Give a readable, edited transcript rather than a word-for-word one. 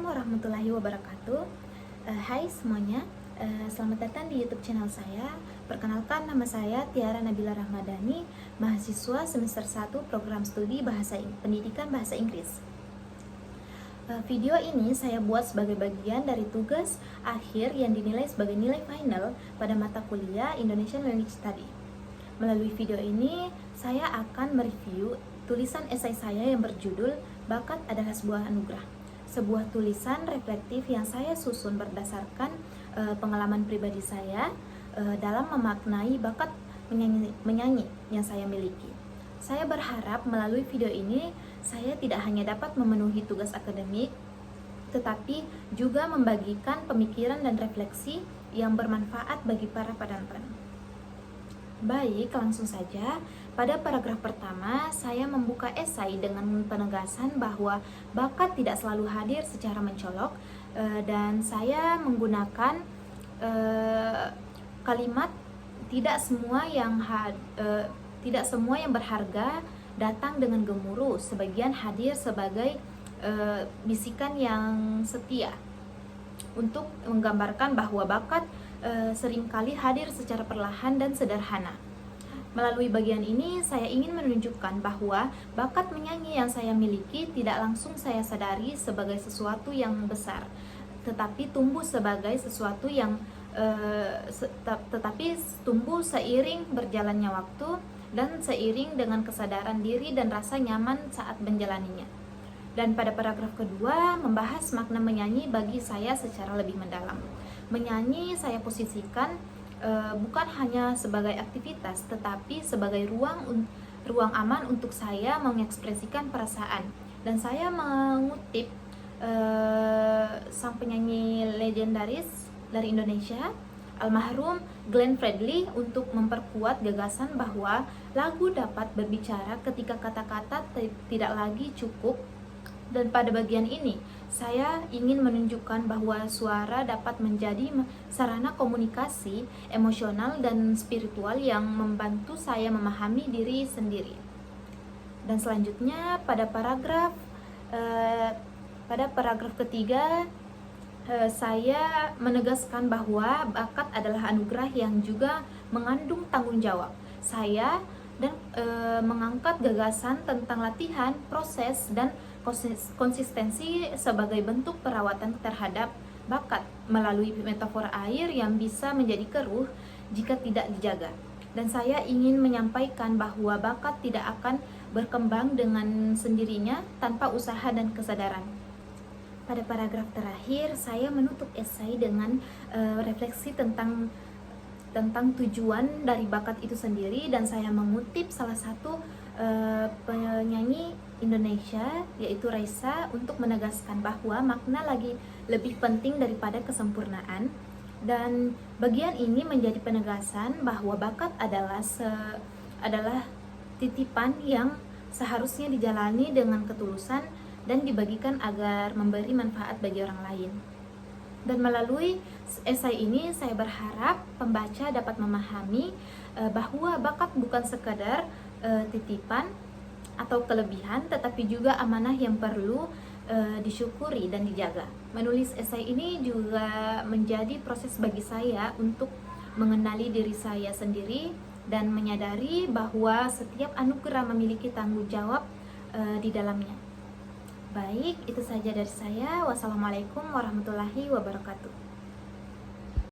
Assalamualaikum warahmatullahi wabarakatuh. Hai semuanya, selamat datang di YouTube channel saya. Perkenalkan, nama saya Tiara Nabila Rahmadani, mahasiswa semester 1 program studi Pendidikan Bahasa Inggris. Video ini saya buat sebagai bagian dari tugas akhir yang dinilai sebagai nilai final pada mata kuliah Indonesian Language Study. Melalui video ini, saya akan mereview tulisan esai saya yang berjudul Bakat adalah sebuah anugerah. Sebuah tulisan reflektif yang saya susun berdasarkan pengalaman pribadi saya dalam memaknai bakat menyanyi yang saya miliki. Saya berharap melalui video ini saya tidak hanya dapat memenuhi tugas akademik, tetapi juga membagikan pemikiran dan refleksi yang bermanfaat bagi para penonton. Baik, langsung saja. Pada paragraf pertama, saya membuka esai dengan penegasan bahwa bakat tidak selalu hadir secara mencolok, dan saya menggunakan kalimat tidak semua yang berharga datang dengan gemuruh, sebagian hadir sebagai bisikan yang setia, untuk menggambarkan bahwa bakat seringkali hadir secara perlahan dan sederhana. Melalui bagian ini, saya ingin menunjukkan bahwa bakat menyanyi yang saya miliki tidak langsung saya sadari sebagai sesuatu yang besar, tetapi tumbuh sebagai sesuatu yang tumbuh seiring berjalannya waktu dan seiring dengan kesadaran diri dan rasa nyaman saat menjalaninya. Dan pada paragraf kedua, membahas makna menyanyi bagi saya secara lebih mendalam. Menyanyi saya posisikan bukan hanya sebagai aktivitas, tetapi sebagai ruang aman untuk saya mengekspresikan perasaan. Dan saya mengutip sang penyanyi legendaris dari Indonesia, almarhum Glenn Fredly, untuk memperkuat gagasan bahwa lagu dapat berbicara ketika kata-kata tidak lagi cukup. Dan pada bagian ini, saya ingin menunjukkan bahwa suara dapat menjadi sarana komunikasi emosional dan spiritual yang membantu saya memahami diri sendiri. Dan selanjutnya pada paragraf ketiga, saya menegaskan bahwa bakat adalah anugerah yang juga mengandung tanggung jawab. Saya mengangkat gagasan tentang latihan, proses, dan konsistensi sebagai bentuk perawatan terhadap bakat melalui metafora air yang bisa menjadi keruh jika tidak dijaga. Dan saya ingin menyampaikan bahwa bakat tidak akan berkembang dengan sendirinya tanpa usaha dan kesadaran. Pada paragraf terakhir, saya menutup esai dengan refleksi tentang tujuan dari bakat itu sendiri, dan saya mengutip salah satu penyanyi Indonesia, yaitu Raisa, untuk menegaskan bahwa makna lebih penting daripada kesempurnaan. Dan bagian ini menjadi penegasan bahwa bakat adalah titipan yang seharusnya dijalani dengan ketulusan dan dibagikan agar memberi manfaat bagi orang lain. Dan melalui esai ini, saya berharap pembaca dapat memahami bahwa bakat bukan sekadar titipan atau kelebihan, tetapi juga amanah yang perlu disyukuri dan dijaga. Menulis esai ini juga menjadi proses bagi saya untuk mengenali diri saya sendiri dan menyadari bahwa setiap anugerah memiliki tanggung jawab di dalamnya. Baik, itu saja dari saya. Wassalamualaikum warahmatullahi wabarakatuh.